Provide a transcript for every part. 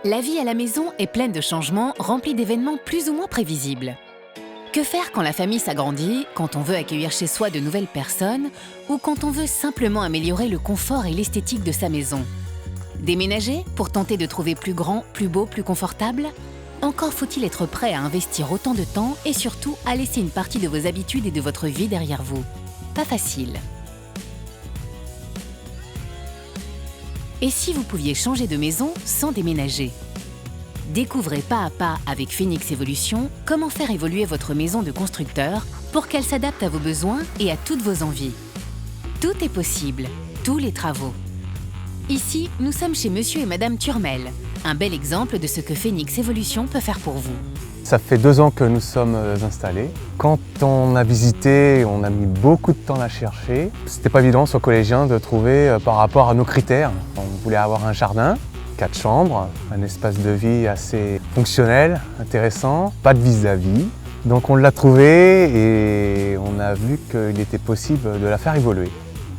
La vie à la maison est pleine de changements, remplie d'événements plus ou moins prévisibles. Que faire quand la famille s'agrandit, quand on veut accueillir chez soi de nouvelles personnes ou quand on veut simplement améliorer le confort et l'esthétique de sa maison? Déménager pour tenter de trouver plus grand, plus beau, plus confortable? Encore faut-il être prêt à investir autant de temps et surtout à laisser une partie de vos habitudes et de votre vie derrière vous. Pas facile. Et si vous pouviez changer de maison sans déménager? Découvrez pas à pas avec Phoenix Evolution comment faire évoluer votre maison de constructeur pour qu'elle s'adapte à vos besoins et à toutes vos envies. Tout est possible, tous les travaux. Ici, nous sommes chez Monsieur et Madame Turmel, un bel exemple de ce que Phoenix Evolution peut faire pour vous. Ça fait 2 ans que nous sommes installés. Quand on a visité, on a mis beaucoup de temps à la chercher. C'était pas évident, soit collégien, de trouver par rapport à nos critères. On voulait avoir un jardin, 4 chambres, un espace de vie assez fonctionnel, intéressant, pas de vis-à-vis. Donc on l'a trouvé et on a vu qu'il était possible de la faire évoluer.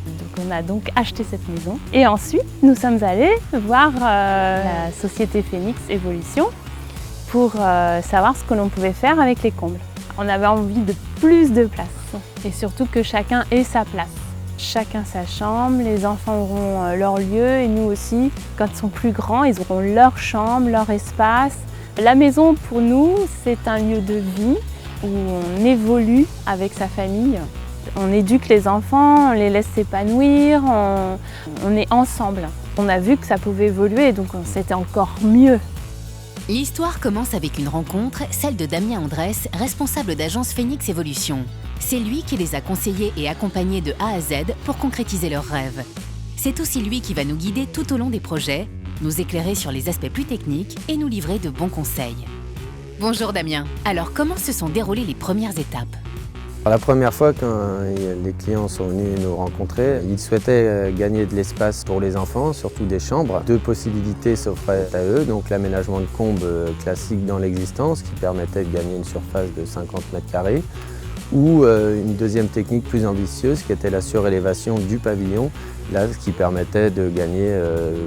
Donc on a donc acheté cette maison et ensuite nous sommes allés voir la société Phoenix Evolution pour savoir ce que l'on pouvait faire avec les combles. On avait envie de plus de place et surtout que chacun ait sa place. Chacun sa chambre, les enfants auront leur lieu et nous aussi, quand ils sont plus grands, ils auront leur chambre, leur espace. La maison pour nous, c'est un lieu de vie où on évolue avec sa famille. On éduque les enfants, on les laisse s'épanouir, on est ensemble. On a vu que ça pouvait évoluer, donc c'était encore mieux. L'histoire commence avec une rencontre, celle de Damien Andrès, responsable d'agence Phoenix Evolution. C'est lui qui les a conseillés et accompagnés de A à Z pour concrétiser leurs rêves. C'est aussi lui qui va nous guider tout au long des projets, nous éclairer sur les aspects plus techniques et nous livrer de bons conseils. Bonjour Damien, alors comment se sont déroulées les premières étapes? La première fois, quand les clients sont venus nous rencontrer, ils souhaitaient gagner de l'espace pour les enfants, surtout des chambres. 2 possibilités s'offraient à eux, donc l'aménagement de combles classique dans l'existence qui permettait de gagner une surface de 50 m², ou une deuxième technique plus ambitieuse qui était la surélévation du pavillon, là, ce qui permettait de gagner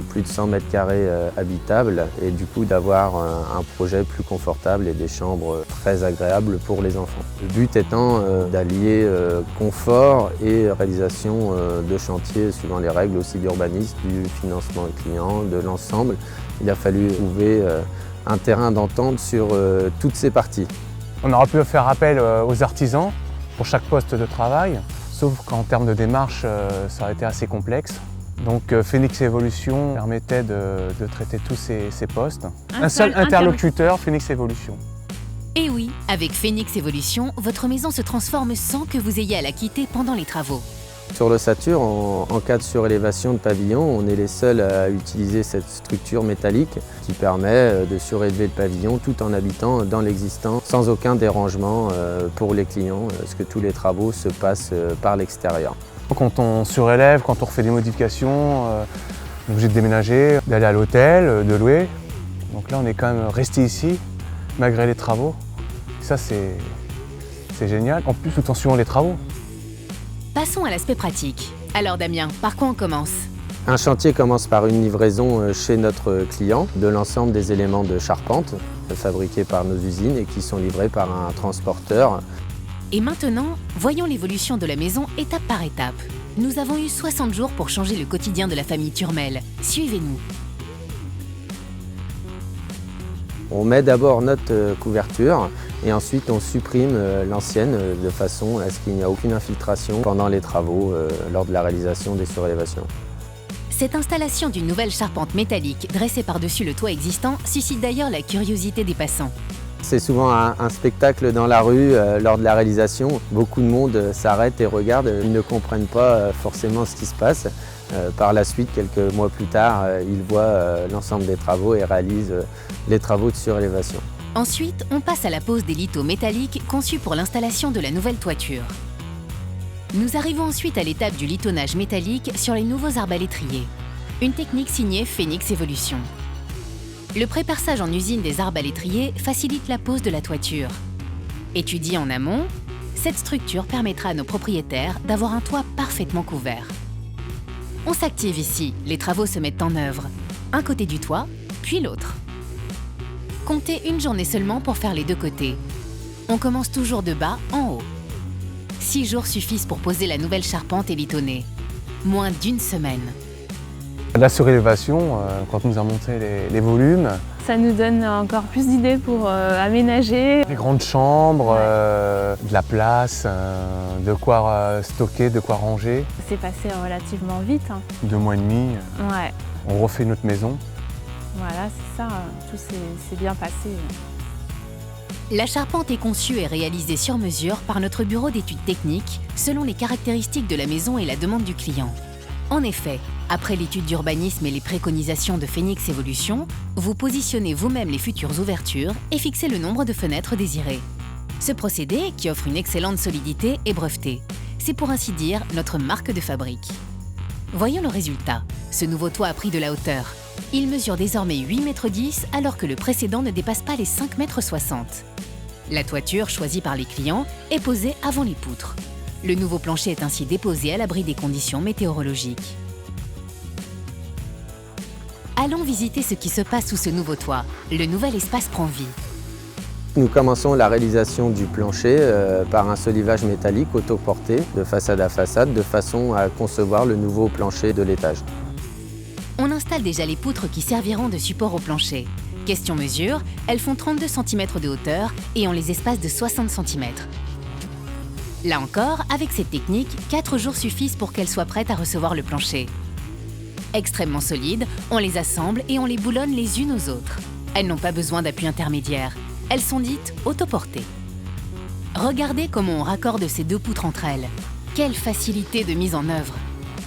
plus de 100 m² habitables et du coup d'avoir un projet plus confortable et des chambres très agréables pour les enfants. Le but étant d'allier confort et réalisation de chantier suivant les règles aussi d'urbanisme, du financement client, de l'ensemble. Il a fallu trouver un terrain d'entente sur toutes ces parties. On aura pu faire appel aux artisans pour chaque poste de travail, sauf qu'en termes de démarche, ça aurait été assez complexe. Donc Phoenix Evolution permettait de traiter tous ces postes. Un seul interlocuteur, Phoenix Evolution. Et oui, avec Phoenix Evolution, votre maison se transforme sans que vous ayez à la quitter pendant les travaux. Sur l'ossature, en cas de surélévation de pavillon, on est les seuls à utiliser cette structure métallique qui permet de surélever le pavillon tout en habitant dans l'existant sans aucun dérangement pour les clients, parce que tous les travaux se passent par l'extérieur. Quand on surélève, quand on refait des modifications, on est obligé de déménager, d'aller à l'hôtel, de louer. Donc là, on est quand même resté ici, malgré les travaux. Ça, c'est génial, en plus tout en suivant les travaux. Passons à l'aspect pratique. Alors Damien, par quoi on commence? Un chantier commence par une livraison chez notre client de l'ensemble des éléments de charpente fabriqués par nos usines et qui sont livrés par un transporteur. Et maintenant, voyons l'évolution de la maison étape par étape. Nous avons eu 60 jours pour changer le quotidien de la famille Turmel. Suivez-nous. On met d'abord notre couverture et ensuite on supprime l'ancienne de façon à ce qu'il n'y ait aucune infiltration pendant les travaux lors de la réalisation des surélévations. Cette installation d'une nouvelle charpente métallique dressée par-dessus le toit existant suscite d'ailleurs la curiosité des passants. C'est souvent un spectacle dans la rue lors de la réalisation. Beaucoup de monde s'arrête et regarde, ils ne comprennent pas forcément ce qui se passe. Par la suite, quelques mois plus tard, ils voient l'ensemble des travaux et réalisent les travaux de surélévation. Ensuite, on passe à la pose des lithos métalliques conçus pour l'installation de la nouvelle toiture. Nous arrivons ensuite à l'étape du lithonnage métallique sur les nouveaux arbalétriers. Une technique signée Phoenix Evolution. Le pré-perçage en usine des arbalétriers facilite la pose de la toiture. Étudiée en amont, cette structure permettra à nos propriétaires d'avoir un toit parfaitement couvert. On s'active ici, les travaux se mettent en œuvre. Un côté du toit, puis l'autre. Comptez une journée seulement pour faire les deux côtés. On commence toujours de bas en haut. 6 jours suffisent pour poser la nouvelle charpente et litonner. Moins d'1 semaine. La surélévation, quand on nous a montré les volumes, Ça nous donne encore plus d'idées pour aménager. les grandes chambres, de la place, de quoi stocker, de quoi ranger. C'est passé relativement vite. 2 mois et demi, Ouais, on refait notre maison. voilà, c'est ça. Tout s'est bien passé. La charpente est conçue et réalisée sur mesure par notre bureau d'études techniques selon les caractéristiques de la maison et la demande du client. En effet, après l'étude d'urbanisme et les préconisations de Phoenix Evolution, vous positionnez vous-même les futures ouvertures et fixez le nombre de fenêtres désirées. Ce procédé, qui offre une excellente solidité, est breveté. C'est pour ainsi dire notre marque de fabrique. Voyons le résultat. Ce nouveau toit a pris de la hauteur. Il mesure désormais 8,10 m alors que le précédent ne dépasse pas les 5,60 m. La toiture, choisie par les clients, est posée avant les poutres. Le nouveau plancher est ainsi déposé à l'abri des conditions météorologiques. Allons visiter ce qui se passe sous ce nouveau toit. Le nouvel espace prend vie. Nous commençons la réalisation du plancher par un solivage métallique autoporté de façade à façade de façon à concevoir le nouveau plancher de l'étage. On installe déjà les poutres qui serviront de support au plancher. Question mesure, elles font 32 cm de hauteur et ont les espaces de 60 cm. Là encore, avec cette technique, 4 jours suffisent pour qu'elles soient prêtes à recevoir le plancher. Extrêmement solides, on les assemble et on les boulonne les unes aux autres. Elles n'ont pas besoin d'appui intermédiaire. Elles sont dites autoportées. Regardez comment on raccorde ces deux poutres entre elles. Quelle facilité de mise en œuvre!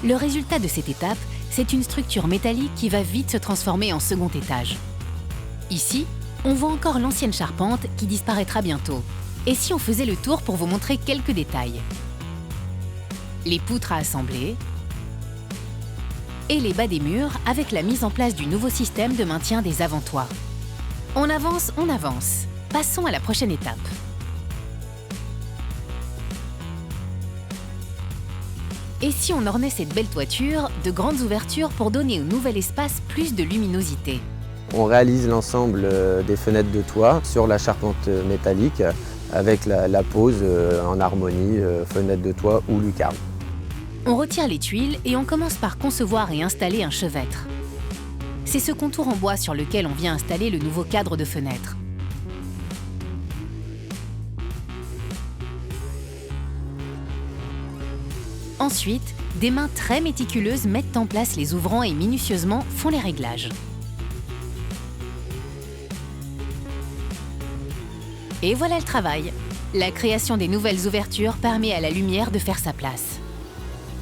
Le résultat de cette étape, c'est une structure métallique qui va vite se transformer en second étage. Ici, on voit encore l'ancienne charpente qui disparaîtra bientôt. Et si on faisait le tour pour vous montrer quelques détails? Les poutres à assembler et les bas des murs avec la mise en place du nouveau système de maintien des avant-toits. On avance. Passons à la prochaine étape. Et si on ornait cette belle toiture de grandes ouvertures pour donner au nouvel espace plus de luminosité? On réalise l'ensemble des fenêtres de toit sur la charpente métallique avec la pose en harmonie, fenêtre de toit ou lucarne. On retire les tuiles et on commence par concevoir et installer un chevêtre. C'est ce contour en bois sur lequel on vient installer le nouveau cadre de fenêtre. Ensuite, des mains très méticuleuses mettent en place les ouvrants et minutieusement font les réglages. Et voilà le travail. La création des nouvelles ouvertures permet à la lumière de faire sa place.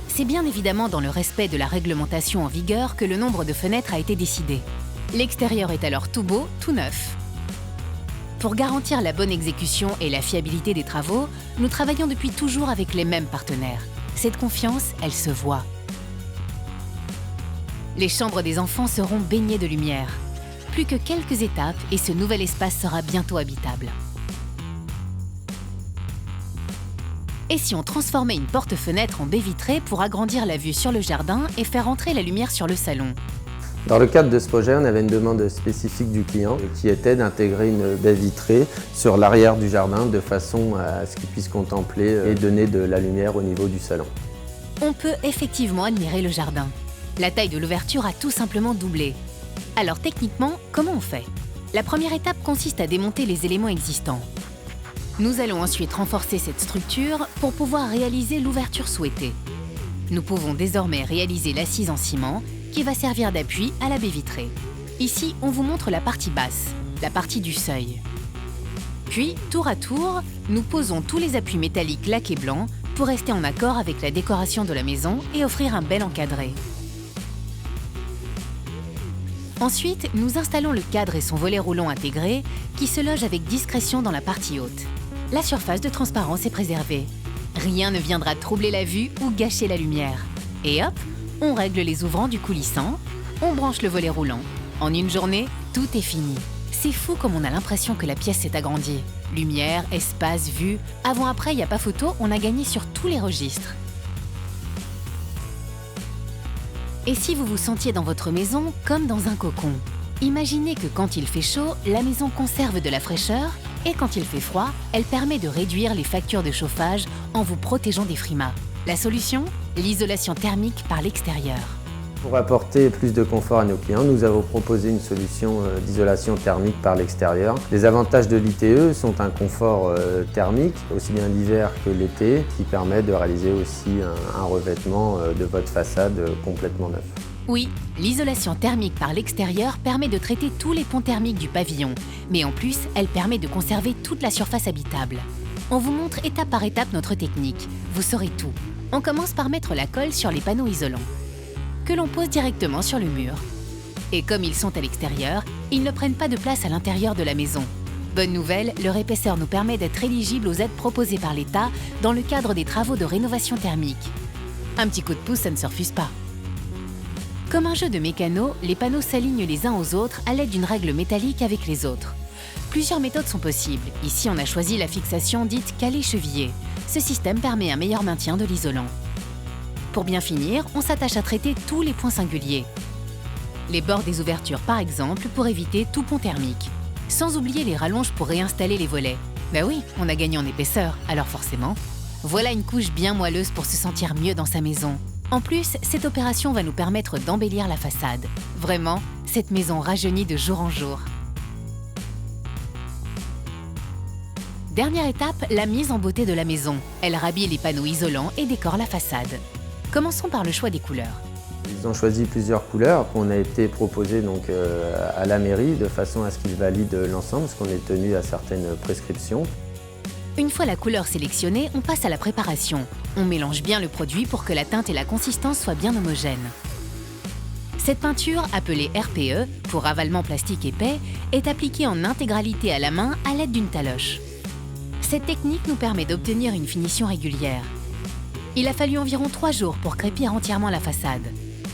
C'est bien évidemment dans le respect de la réglementation en vigueur que le nombre de fenêtres a été décidé. L'extérieur est alors tout beau, tout neuf. Pour garantir la bonne exécution et la fiabilité des travaux, nous travaillons depuis toujours avec les mêmes partenaires. Cette confiance, elle se voit. Les chambres des enfants seront baignées de lumière. Plus que quelques étapes et ce nouvel espace sera bientôt habitable. Et si on transformait une porte-fenêtre en baie vitrée pour agrandir la vue sur le jardin et faire entrer la lumière sur le salon? Dans le cadre de ce projet, on avait une demande spécifique du client qui était d'intégrer une baie vitrée sur l'arrière du jardin de façon à ce qu'il puisse contempler et donner de la lumière au niveau du salon. On peut effectivement admirer le jardin. La taille de l'ouverture a tout simplement doublé. Alors techniquement, comment on fait? La première étape consiste à démonter les éléments existants. Nous allons ensuite renforcer cette structure pour pouvoir réaliser l'ouverture souhaitée. Nous pouvons désormais réaliser l'assise en ciment qui va servir d'appui à la baie vitrée. Ici, on vous montre la partie basse, la partie du seuil. Puis, tour à tour, nous posons tous les appuis métalliques laqués blancs pour rester en accord avec la décoration de la maison et offrir un bel encadré. Ensuite, nous installons le cadre et son volet roulant intégré qui se loge avec discrétion dans la partie haute. La surface de transparence est préservée. Rien ne viendra troubler la vue ou gâcher la lumière. Et hop, on règle les ouvrants du coulissant, on branche le volet roulant. En une journée, tout est fini. C'est fou comme on a l'impression que la pièce s'est agrandie. Lumière, espace, vue. Avant-après, il n'y a pas photo, on a gagné sur tous les registres. Et si vous vous sentiez dans votre maison comme dans un cocon? Imaginez que quand il fait chaud, la maison conserve de la fraîcheur et quand il fait froid, elle permet de réduire les factures de chauffage en vous protégeant des frimas. La solution? L'isolation thermique par l'extérieur. Pour apporter plus de confort à nos clients, nous avons proposé une solution d'isolation thermique par l'extérieur. Les avantages de l'ITE sont un confort thermique, aussi bien l'hiver que l'été, qui permet de réaliser aussi un revêtement de votre façade complètement neuf. Oui, l'isolation thermique par l'extérieur permet de traiter tous les ponts thermiques du pavillon, mais en plus, elle permet de conserver toute la surface habitable. On vous montre étape par étape notre technique, vous saurez tout. On commence par mettre la colle sur les panneaux isolants, que l'on pose directement sur le mur. Et comme ils sont à l'extérieur, ils ne prennent pas de place à l'intérieur de la maison. Bonne nouvelle, leur épaisseur nous permet d'être éligibles aux aides proposées par l'État dans le cadre des travaux de rénovation thermique. Un petit coup de pouce, ça ne se refuse pas. Comme un jeu de mécano, les panneaux s'alignent les uns aux autres à l'aide d'une règle métallique avec les autres. Plusieurs méthodes sont possibles. Ici, on a choisi la fixation dite calé-chevillé. Ce système permet un meilleur maintien de l'isolant. Pour bien finir, on s'attache à traiter tous les points singuliers. Les bords des ouvertures par exemple, pour éviter tout pont thermique. Sans oublier les rallonges pour réinstaller les volets. Ben oui, on a gagné en épaisseur, alors forcément. Voilà une couche bien moelleuse pour se sentir mieux dans sa maison. En plus, cette opération va nous permettre d'embellir la façade. Vraiment, cette maison rajeunit de jour en jour. Dernière étape, la mise en beauté de la maison. Elle rhabille les panneaux isolants et décore la façade. Commençons par le choix des couleurs. Ils ont choisi plusieurs couleurs qu'on a été proposées donc, à la mairie de façon à ce qu'ils valident l'ensemble, parce qu'on est tenu à certaines prescriptions. Une fois la couleur sélectionnée, on passe à la préparation. On mélange bien le produit pour que la teinte et la consistance soient bien homogènes. Cette peinture, appelée RPE, pour ravalement plastique épais, est appliquée en intégralité à la main à l'aide d'une taloche. Cette technique nous permet d'obtenir une finition régulière. Il a fallu environ 3 jours pour crépir entièrement la façade,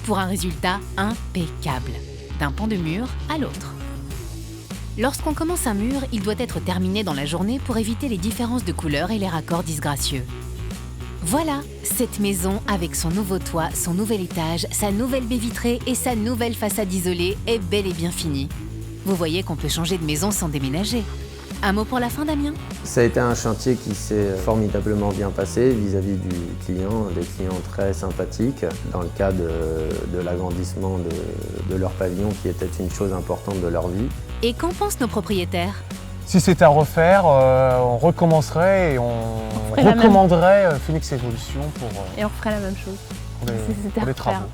pour un résultat impeccable, d'un pan de mur à l'autre. Lorsqu'on commence un mur, il doit être terminé dans la journée pour éviter les différences de couleurs et les raccords disgracieux. Voilà, cette maison avec son nouveau toit, son nouvel étage, sa nouvelle baie vitrée et sa nouvelle façade isolée est bel et bien finie. Vous voyez qu'on peut changer de maison sans déménager. Un mot pour la fin, Damien? Ça a été un chantier qui s'est formidablement bien passé vis-à-vis du client, des clients très sympathiques, dans le cadre de l'agrandissement de leur pavillon qui était une chose importante de leur vie. Et qu'en pensent nos propriétaires? Si c'était à refaire, on recommencerait et on recommanderait Phoenix Evolution Et on ferait la même chose. pour les travaux.